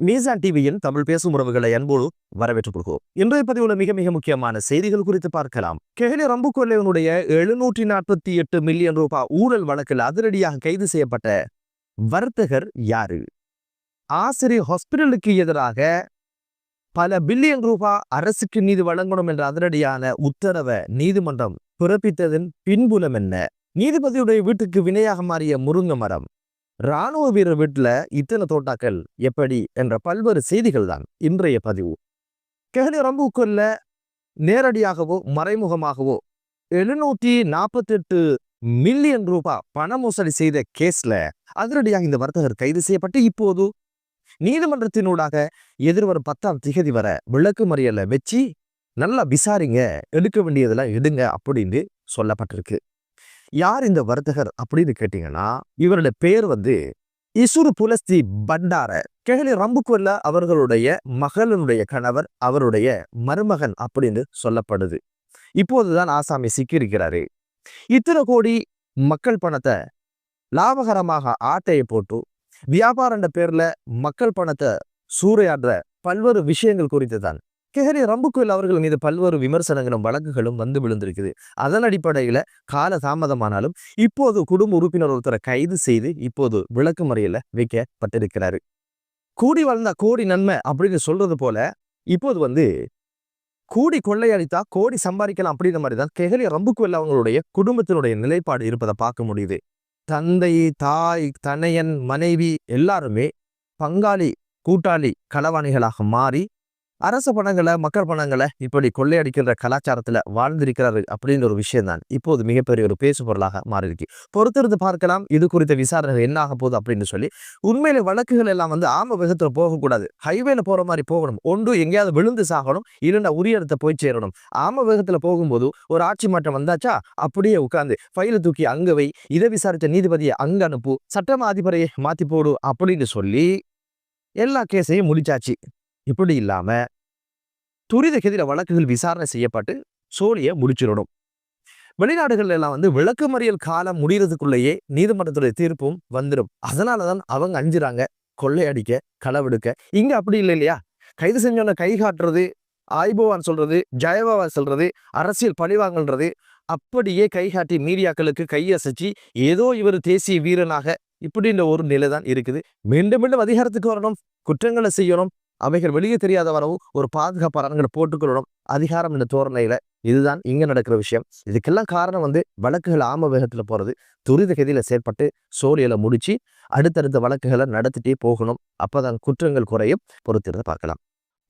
மீசான் டிவியின் தமிழ் பேசும் உறவுகளை அன்போடு வரவேற்றுக் கொள்கிறோம். இன்றைய பதிவுள்ள மிக மிக முக்கியமான செய்திகள் குறித்து பார்க்கலாம். கெஹலி ரம்புக்கொல்லைவனுடைய 748 மில்லியன் ரூபாய் ஊழல் வழக்கில் அதிரடியாக கைது செய்யப்பட்ட வர்த்தகர் யாரு? ஆசிரியர் ஹாஸ்பிட்டலுக்கு எதிராக பல பில்லியன் ரூபாய் அரசுக்கு நீதி வழங்கணும் என்ற அதிரடியான உத்தரவை நீதிமன்றம் பிறப்பித்ததன் பின்புலம் என்ன? நீதிபதியுடைய வீட்டுக்கு வினையாக மாறிய முருங்கை மரம், இராணுவ வீரர் வீட்டுல இத்தனை தோட்டாக்கள் எப்படி என்ற பல்வேறு செய்திகள் தான் இன்றைய பதிவு. கெஹலி ரம்புக்கொல்ல நேரடியாகவோ மறைமுகமாகவோ 748 மில்லியன் ரூபாய் பண மோசடி செய்த கேஸ்ல அதிரடியாக இந்த வர்த்தகர் கைது செய்யப்பட்டு இப்போது நீதிமன்றத்தினூடாக எதிர்வரும் 10ஆம் திகதி வர விளக்கு மறியல வச்சு நல்லா விசாரிங்க, எடுக்க வேண்டியதெல்லாம் எடுங்க அப்படின்னு சொல்லப்பட்டிருக்கு. யார் இந்த வர்த்தகர் அப்படின்னு கேட்டீங்கன்னா, இவருடைய பெயர் இசுரு புலஸ்தி பண்டார. கெஹலி ரம்புக்கொல்ல அவர்களுடைய மகளினுடைய கணவர், அவருடைய மருமகன் அப்படின்னு சொல்லப்படுது. இப்போதுதான் ஆசாமி சிக்கியிருக்கிறாரு. இத்தனை கோடி மக்கள் பணத்தை லாபகரமாக ஆட்டையை போட்டு வியாபாரன்ற பேர்ல மக்கள் பணத்தை சூறையாடுற பல்வேறு விஷயங்கள் குறித்து தான் கெஹலி ரம்புக்கொல்ல அவர்கள் மீது பல்வேறு விமர்சனங்களும் வழக்குகளும் வந்து விழுந்திருக்குது. அதன் அடிப்படையில கால தாமதமானாலும் இப்போது குடும்ப உறுப்பினர் ஒருத்தரை கைது செய்து இப்போது விளக்கு மறியல வைக்கப்பட்டிருக்கிறாரு. கூடி வளர்ந்தா கோடி நன்மை அப்படின்னு சொல்றது போல இப்போது கூடி கொள்ளையடித்தா கோடி சம்பாதிக்கலாம் அப்படின்ற மாதிரி தான் கெஹலி ரம்புக்கொல்ல அவங்களுடைய குடும்பத்தினுடைய நிலைப்பாடு இருப்பதை பார்க்க முடியுது. தந்தை, தாய், தனையன், மனைவி எல்லாருமே பங்காளி கூட்டாளி களவாணிகளாக மாறி அரச பணங்களை மக்கள் பணங்களை இப்படி கொள்ளையடிக்கின்ற கலாச்சாரத்துல வாழ்ந்திருக்கிறாரு அப்படின்னு ஒரு விஷயம் தான் இப்போது மிகப்பெரிய ஒரு பேசு பொருளாக மாறியிருக்கு. பொறுத்திருந்து பார்க்கலாம் இது குறித்த விசாரணைகள் என்ன ஆக போகுது அப்படின்னு சொல்லி. உண்மையில வழக்குகள் எல்லாம் ஆம வேகத்துல போகக்கூடாது, ஹைவேல போற மாதிரி போகணும். ஒன்று எங்கேயாவது விழுந்து சாகணும், இல்லைன்னா உரிய இடத்தை போய் சேரணும். ஆம வேகத்துல போகும்போது ஒரு ஆட்சி மாற்றம் வந்தாச்சா அப்படியே உட்கார்ந்து ஃபைல தூக்கி அங்க வை, இதை விசாரித்த நீதிபதியை அங்க அனுப்பு, சட்டமா அதிபரையை மாத்தி போடு அப்படின்னு சொல்லி எல்லா கேஸையும் முடிச்சாச்சு. இப்படி இல்லாம துரித கதிர வழக்குகள் விசாரணை செய்யப்பட்டு சோழிய முடிச்சிடணும். வெளிநாடுகள்ல எல்லாம் விளக்கு மறியல் காலம் முடிகிறதுக்குள்ளேயே நீதிமன்றத்துடைய தீர்ப்பும் வந்துடும். அதனாலதான் அவங்க அஞ்சுறாங்க கொள்ளையடிக்க, களவெடுக்க. இங்க அப்படி இல்லை இல்லையா? கைது செஞ்சவன கை காட்டுறது, ஆய்போவான் சொல்றது, ஜெயபாவான் சொல்றது, அரசியல் பழிவாங்கன்றது, அப்படியே கை காட்டி மீடியாக்களுக்கு கையசைச்சு ஏதோ இவர் தேசிய வீரனாக இப்படின்ற ஒரு நிலை தான் இருக்குது. மீண்டும் மீண்டும் அதிகாரத்துக்கு வரணும், குற்றங்களை செய்யணும், அவைகள் வெளியே தெரியாத வரவும் ஒரு பாதுகாப்பாளர்களை போட்டுக்கொள்ளணும் அதிகாரம் என்ற தோரணையில. இதுதான் இங்க நடக்கிற விஷயம். இதுக்கெல்லாம் காரணம் வழக்குகள் ஆம வேகத்துல போறது, துரித கதியில செயற்பட்டு சோழியில முடிச்சு அடுத்தடுத்த வழக்குகளை நடத்திட்டே போகணும். அப்பதான் குற்றங்கள் குறையும். பொறுத்திருந்து பார்க்கலாம்.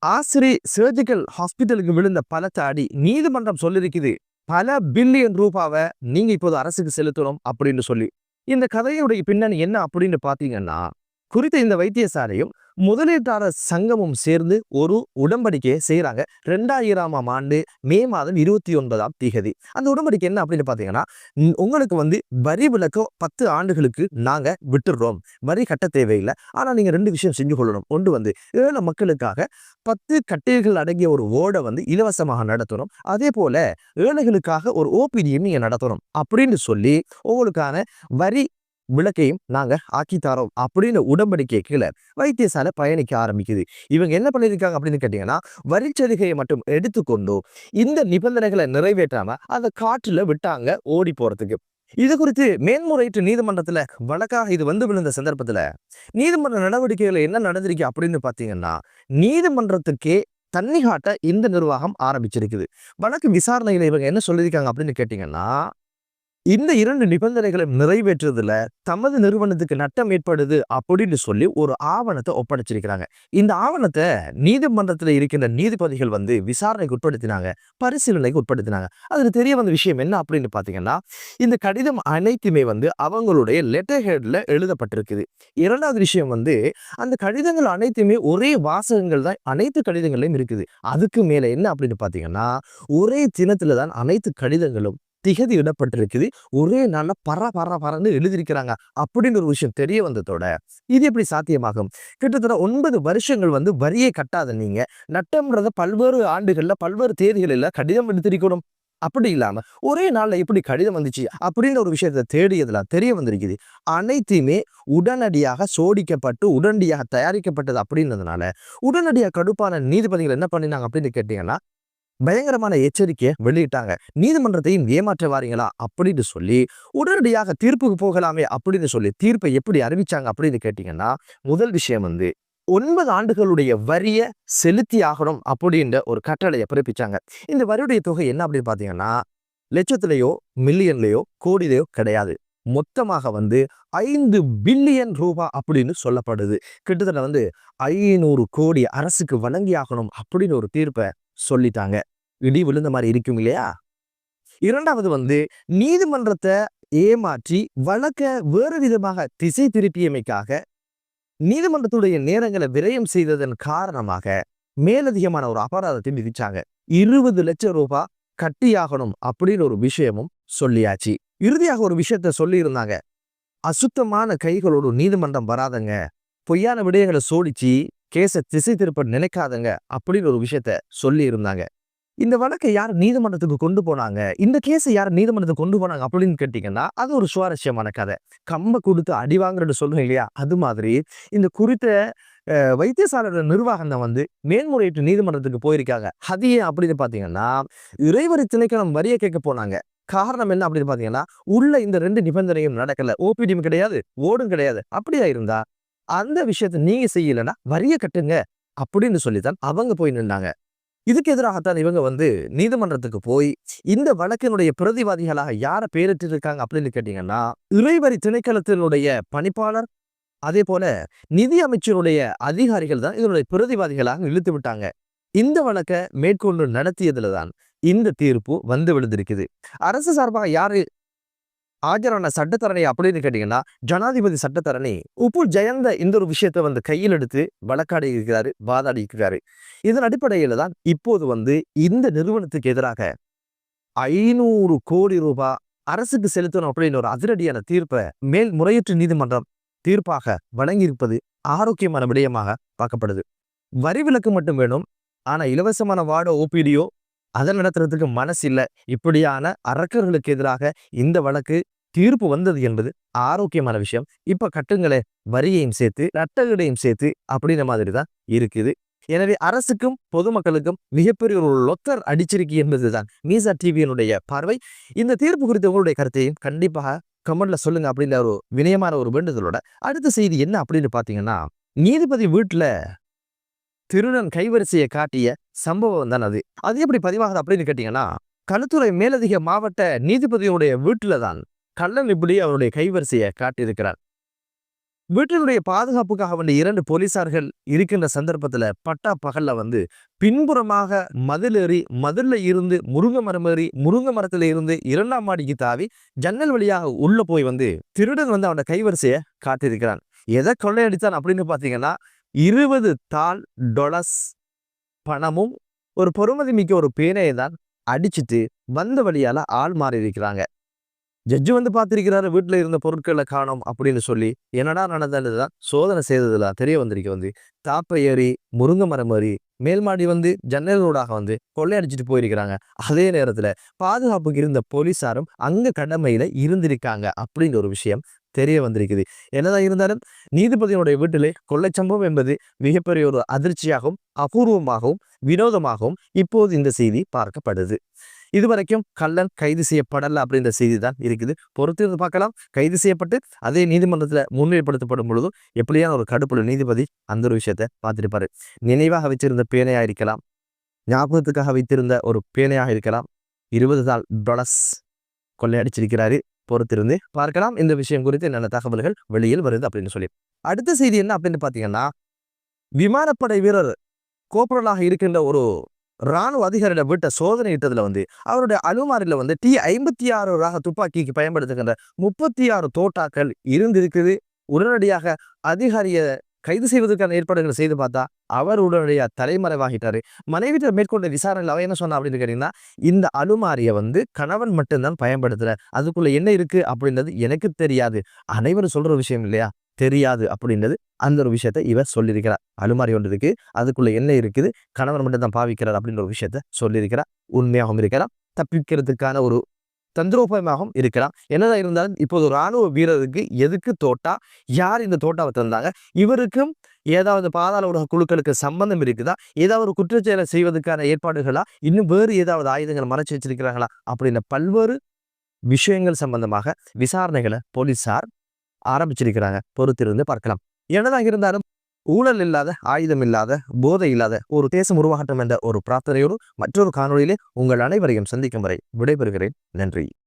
ஆசிரி சர்ஜிக்கல் ஹாஸ்பிட்டலுக்கு விழுந்த பலத்தை அடி நீதிமன்றம் சொல்லியிருக்குது பல பில்லியன் ரூபாவை நீங்க இப்போது அரசுக்கு செலுத்தணும் அப்படின்னு சொல்லி. இந்த கதையுடைய பின்னணி என்ன அப்படின்னு பாத்தீங்கன்னா, குறித்த இந்த வைத்தியசாலையும் முதலீட்டாளர் சங்கமும் சேர்ந்து ஒரு உடன்படிக்கையை செய்யறாங்க 2000ஆம் ஆண்டு மே மாதம் 29ஆம் தேதி. அந்த உடன்படிக்கை என்ன அப்படின்னு பாத்தீங்கன்னா, உங்களுக்கு வரி விலக்கம் 10 ஆண்டுகளுக்கு நாங்க விட்டுடுறோம், வரி கட்ட தேவையில்லை. ஆனா நீங்க 2 விஷயம் செஞ்சு கொள்ளணும். ஒன்று ஏழை மக்களுக்காக 10 கட்டில்கள் அடங்கிய ஒரு ஓடை இலவசமாக நடத்தணும். அதே போல ஏழைகளுக்காக ஒரு ஓபிடியும் நீங்க நடத்தணும் அப்படின்னு சொல்லி உங்களுக்கான வரி விளக்கையும் நாங்க ஆக்கி தரோம் அப்படின்னு உடன்படிக்கை கீழே வைத்தியசாலை பயணிக்க ஆரம்பிக்குது. இவங்க என்ன பண்ணியிருக்காங்க அப்படின்னு கேட்டீங்கன்னா, வரிச்சலுகையை மட்டும் எடுத்துக்கொண்டு இந்த நிபந்தனைகளை நிறைவேற்றாம அந்த காற்றுல விட்டாங்க ஓடி போறதுக்கு. இது குறித்து மேன்முறையீட்டு நீதிமன்றத்துல வழக்காக இது விழுந்த சந்தர்ப்பத்துல நீதிமன்ற நடவடிக்கைகளை என்ன நடந்திருக்கு அப்படின்னு பாத்தீங்கன்னா, நீதிமன்றத்துக்கே தண்ணி காட்ட இந்த நிர்வாகம் ஆரம்பிச்சிருக்குது. வழக்கு விசாரணையில இவங்க என்ன சொல்லியிருக்காங்க அப்படின்னு கேட்டீங்கன்னா, இந்த 2 நிபந்தனைகளை நிறைவேற்றுறதுல தமது நிறுவனத்துக்கு நட்டம் ஏற்படுது அப்படின்னு சொல்லி ஒரு ஆவணத்தை ஒப்படைச்சிருக்கிறாங்க. இந்த ஆவணத்தை நீதிமன்றத்தில் இருக்கின்ற நீதிபதிகள் விசாரணைக்கு உட்படுத்தினாங்க, பரிசீலனைக்கு உட்படுத்தினாங்க. அதுல தெரிய வந்த விஷயம் என்ன அப்படின்னு பாத்தீங்கன்னா, இந்த கடிதம் அனைத்துமே அவங்களுடைய லெட்டர் ஹெட்ல எழுதப்பட்டிருக்குது. இரண்டாவது விஷயம் அந்த கடிதங்கள் அனைத்துமே ஒரே வாசகங்கள் தான் அனைத்து கடிதங்களையும் இருக்குது. அதுக்கு மேல என்ன அப்படின்னு பாத்தீங்கன்னா, ஒரே தினத்துல தான் அனைத்து கடிதங்களும் திகதி இடப்பட்டிருக்குது. ஒரே நாள்ல பறந்து எழுதியிருக்கிறாங்க அப்படின்னு ஒரு விஷயம் தெரிய வந்ததோட இது எப்படி சாத்தியமாகும்? கிட்டத்தட்ட 9 வருஷங்கள் வரியை கட்டாத நீங்க நட்டம்ன்றத பல்வேறு ஆண்டுகள்ல பல்வேறு தேதிகளில் கடிதம் எடுத்திருக்கணும். அப்படி இல்லாம ஒரே நாள்ல எப்படி கடிதம் வந்துச்சு அப்படின்ற ஒரு விஷயத்தை தேடியதுல தெரிய வந்திருக்குது. அனைத்தையுமே உடனடியாக சோடிக்கப்பட்டு உடனடியாக தயாரிக்கப்பட்டது அப்படின்றதுனால உடனடியாக கடுப்பான நீதிபதிகள் என்ன பண்ணினாங்க அப்படின்னு கேட்டீங்கன்னா பயங்கரமான எச்சரிக்கையை வெளியிட்டாங்க. நீதிமன்றத்தையும் ஏமாற்ற வாரீங்களா அப்படின்னு சொல்லி உடனடியாக தீர்ப்புக்கு போகலாமே அப்படின்னு சொல்லி தீர்ப்பை எப்படி அறிவிச்சாங்க அப்படின்னு கேட்டீங்கன்னா, முதல் விஷயம் 9 ஆண்டுகளுடைய வரிய செலுத்தி ஆகணும் அப்படின்ற ஒரு கட்டளையை பிறப்பிச்சாங்க. இந்த வரியுடைய தொகை என்ன அப்படின்னு பாத்தீங்கன்னா, லட்சத்திலேயோ மில்லியன்லயோ கோடியிலையோ கிடையாது. மொத்தமாக 5 பில்லியன் ரூபாய் அப்படின்னு சொல்லப்படுது. கிட்டத்தட்ட 500 கோடி அரசுக்கு வழங்கி ஆகணும் அப்படின்னு ஒரு தீர்ப்பை சொல்லிட்டாங்க. இடி விழுந்த மாதிரி இருக்கும் இல்லையா? இரண்டாவது நீதிமன்றத்தை ஏமாற்றி வழக்க வேறு விதமாக திசை திருப்பியமைக்காக நீதிமன்றத்துடைய நேரங்களை விரயம் செய்ததன் காரணமாக மேலதிகமான ஒரு அபராதத்தை விதிச்சாங்க. 20 லட்சம் ரூபாய் கட்டியாகணும் அப்படின்னு ஒரு விஷயமும் சொல்லியாச்சு. இறுதியாக ஒரு விஷயத்த சொல்லி இருந்தாங்க. அசுத்தமான கைகளோடு நீதிமன்றம் வராதங்க, பொய்யான விடயங்களை சோடிச்சு கேஸை திசை திருப்ப நினைக்காதங்க அப்படின்னு ஒரு விஷயத்த சொல்லி இருந்தாங்க. இந்த வழக்கை யார் நீதிமன்றத்துக்கு கொண்டு போனாங்க, இந்த கேஸை யார் நீதிமன்றத்துக்கு கொண்டு போனாங்க அப்படின்னு கேட்டீங்கன்னா, அது ஒரு சுவாரஸ்யமான கதை. கம்ப கொடுத்து அடி வாங்குறது சொல்லுங்க இல்லையா, அது மாதிரி இந்த குறித்த வைத்தியசாலையோட நிர்வாகம் தான் மேன்முறையீட்டு நீதிமன்றத்துக்கு போயிருக்காங்க. அது ஏன் அப்படின்னு பாத்தீங்கன்னா, இறைவரி திணைக்களம் வரிய கேட்க போனாங்க. காரணம் என்ன அப்படின்னு பாத்தீங்கன்னா, உள்ள இந்த 2 நிபந்தனையும் நடக்கல. ஓபிடியும் கிடையாது, ஓடும் கிடையாது. அப்படியா இருந்தா அந்த விஷயத்தை நீங்க செய்யலைன்னா வரிய கட்டுங்க அப்படின்னு சொல்லித்தான் அவங்க போய் நின்றாங்க. இதுக்கு எதிராகத்தான் இவங்க நீதிமன்றத்துக்கு போய் இந்த வழக்கினுடைய பிரதிவாதிகளாக யாரை பேரிட்டு இருக்காங்க அப்படின்னு கேட்டீங்கன்னா, இறைவரி திணைக்களத்தினுடைய பணிப்பாளர் அதே போல நிதி அமைச்சருடைய அதிகாரிகள் தான் இதனுடைய பிரதிவாதிகளாக இழுத்து விட்டாங்க. இந்த வழக்கை மேற்கொண்டு நடத்தியதுலதான் இந்த தீர்ப்பு விழுந்திருக்குது. அரசு சார்பாக யாரு ஆஜரான சட்டத்தரணி அப்படின்னு கேட்டீங்கன்னா, ஜனாதிபதி சட்டத்தரணி உப்புல் ஜெயந்த இந்த ஒரு விஷயத்தை கையில் எடுத்து வழக்காடி இருக்கிறாரு, வாதாடி இருக்கிறாரு. இதன் அடிப்படையில தான் இப்போது இந்த நிறுவனத்துக்கு எதிராக 500 கோடி ரூபாய் அரசுக்கு செலுத்தணும் அப்படின்னு ஒரு அதிரடியான தீர்ப்பை மேல்முறையீட்டு நீதிமன்றம் தீர்ப்பாக வழங்கியிருப்பது ஆரோக்கியமான விடயமாக பார்க்கப்படுது. வரி விலக்கு மட்டும் வேணும், ஆனா இலவசமான வார்டோ ஓபிடியோ அதை நடத்துறதுக்கு மனசு இல்லை. இப்படியான அரக்கர்களுக்கு எதிராக இந்த வழக்கு தீர்ப்பு வந்தது என்பது ஆரோக்கியமான விஷயம். இப்ப கட்டுங்களே, வரியையும் சேர்த்து நட்டகடையும் சேர்த்து அப்படின்ற மாதிரி தான் இருக்குது. எனவே அரசுக்கும் பொதுமக்களுக்கும் மிகப்பெரிய ஒரு லொத்தர் அடிச்சிருக்கி என்பதுதான் மீசா டிவியினுடைய பார்வை. இந்த தீர்ப்பு குறித்த உங்களுடைய கருத்தையும் கண்டிப்பாக கமெண்ட்ல சொல்லுங்க அப்படின்ற ஒரு வினயமான ஒரு வேண்டுதலோட அடுத்த செய்தி என்ன அப்படின்னு பாத்தீங்கன்னா, நீதிபதி வீட்டுல திருடன் கைவரிசையை காட்டிய சம்பவம் தான் அது. அது எப்படி பதிவாகுது அப்படின்னு கேட்டீங்கன்னா, களுத்துறை மேலதிக மாவட்ட நீதிபதியுடைய வீட்டுல தான் கள்ளன் இப்படி அவருடைய கைவரிசையை காட்டியிருக்கிறார். வீட்டினுடைய பாதுகாப்புக்காக 2 போலீசார்கள் இருக்கின்ற சந்தர்ப்பத்துல பட்டா பகல்ல பின்புறமாக மதிலேறி மதில்ல இருந்து முருங்கை மரம் ஏறி முருங்கை மரத்துல இருந்து 2ஆம் மாடிக்கு தாவி ஜன்னல் வழியாக உள்ள போய் திருடன் அவனோட கைவரிசையை காட்டியிருக்கிறான். எதை கொள்ளையடித்தான் அப்படின்னு பாத்தீங்கன்னா, 20 தாள் டொலர்ஸ் பணமும் ஒரு பொறுமதி மிக்க ஒரு பேனையை தான் அடிச்சுட்டு வந்த வழியால ஆள் மாறி இருக்கிறாங்க. ஜட்ஜு பார்த்திருக்கிறாரு, வீட்டுல இருந்த பொருட்களை காணோம் அப்படின்னு சொல்லி. என்னடா நடந்ததுதான் சோதனை செய்ததுல தெரிய வந்திருக்கு. தாப்பை ஏறி முருங்கை மரம் ஏறி மேல்மாடி ஜன்னலோடாக கொள்ளையடிச்சிட்டு போயிருக்கிறாங்க. அதே நேரத்துல பாதுகாப்புக்கு இருந்த போலீசாரும் அங்க கடமையில இருந்திருக்காங்க அப்படிங்கிற ஒரு விஷயம் தெரிய வந்திருக்குது. என்னதான் இருந்தாலும் நீதிபதியினுடைய வீட்டிலே கொள்ளை சம்பவம் என்பது மிகப்பெரிய ஒரு அதிர்ச்சியாகவும் அபூர்வமாகவும் வினோதமாகவும் இப்போது இந்த செய்தி பார்க்கப்படுது. இதுவரைக்கும் கள்ளன் கைது செய்யப்படல அப்படின்ற செய்தி தான் இருக்குது. பொறுத்திருந்து பார்க்கலாம். கைது செய்யப்பட்டு அதே நீதிமன்றத்துல முன்னிலைப்படுத்தப்படும் பொழுதும் எப்படியான ஒரு கடுப்புள்ள நீதிபதி அந்த ஒரு விஷயத்தை பார்த்துருப்பாரு. நினைவாக வச்சிருந்த பேனையா இருக்கலாம், ஞாபகத்துக்காக வைத்திருந்த ஒரு பேனையாக இருக்கலாம். 20 தாள் டொலர்ஸ் கொள்ளையடிச்சிருக்கிறாரு. பொறுத்திருந்து பார்க்கலாம் இந்த விஷயம் குறித்து என்னென்ன தகவல்கள் வெளியில் வருது அப்படின்னு சொல்லி. அடுத்த செய்தி என்ன அப்படின்னு பாத்தீங்கன்னா, விமானப்படை வீரர் கோப்ரலாக இருக்கின்ற ஒரு இராணுவ அதிகாரியிட வீட்டை சோதனை இட்டதுல அவருடைய அலுமாரில T56 ரக துப்பாக்கிக்கு பயன்படுத்துகின்ற 36 தோட்டாக்கள் இருந்திருக்குது. உடனடியாக அதிகாரிய கைது செய்வதற்கான ஏற்பாடுகளை செய்து பார்த்தா அவர் உடனடியாக தலைமறைவாகிட்டாரு. மனைவிட்ட மேற்கொண்ட விசாரணையில் அவ என்ன சொன்னா அப்படின்னு கேட்டீங்கன்னா, இந்த அலுமாரியை கணவன் மட்டும்தான் பயன்படுத்துற, அதுக்குள்ள என்ன இருக்கு அப்படின்றது எனக்கு தெரியாது. அனைவரும் சொல்ற விஷயம் இல்லையா, தெரியாது அப்படின்றது அந்த ஒரு விஷயத்த இவர் சொல்லியிருக்கிறார். அலுமாரி ஒன்று இருக்கு, அதுக்குள்ள என்ன இருக்குது, கணவன் மட்டும் தான் பாவிக்கிறார் அப்படின்ற ஒரு விஷயத்த சொல்லியிருக்கிறார். உண்மையாகவும் இருக்கலாம், தப்பிக்கிறதுக்கான ஒரு தந்திரோபாயமாகவும் இருக்கலாம். என்னதான் இருந்தாலும் இப்போது ராணுவ வீரருக்கு எதுக்கு தோட்டா, யார் இந்த தோட்டாவை தந்தாங்க, இவருக்கும் ஏதாவது பாதாள உலக குழுக்களுக்கு சம்பந்தம் இருக்குதா, ஏதாவது ஒரு குற்றச்செயலை செய்வதற்கான ஏற்பாடுகளா, இன்னும் வேறு ஏதாவது ஆயுதங்கள் மறைச்சு வச்சிருக்கிறாங்களா அப்படின்ற பல்வேறு விஷயங்கள் சம்பந்தமாக விசாரணைகளை போலீசார் ஆரம்பிச்சிருக்கிறாங்க. பொறுத்திருந்து பார்க்கலாம். என்னதான் இருந்தாலும் ஊழல் இல்லாத, ஆயுதம் இல்லாத, போதை இல்லாத ஒரு தேசம் உருவாகட்டும் என்ற ஒரு பிரார்த்தனையோடு மற்றொரு காணொளியிலே உங்கள் அனைவரையும் சந்திக்கும் வரை விடைபெறுகிறேன். நன்றி.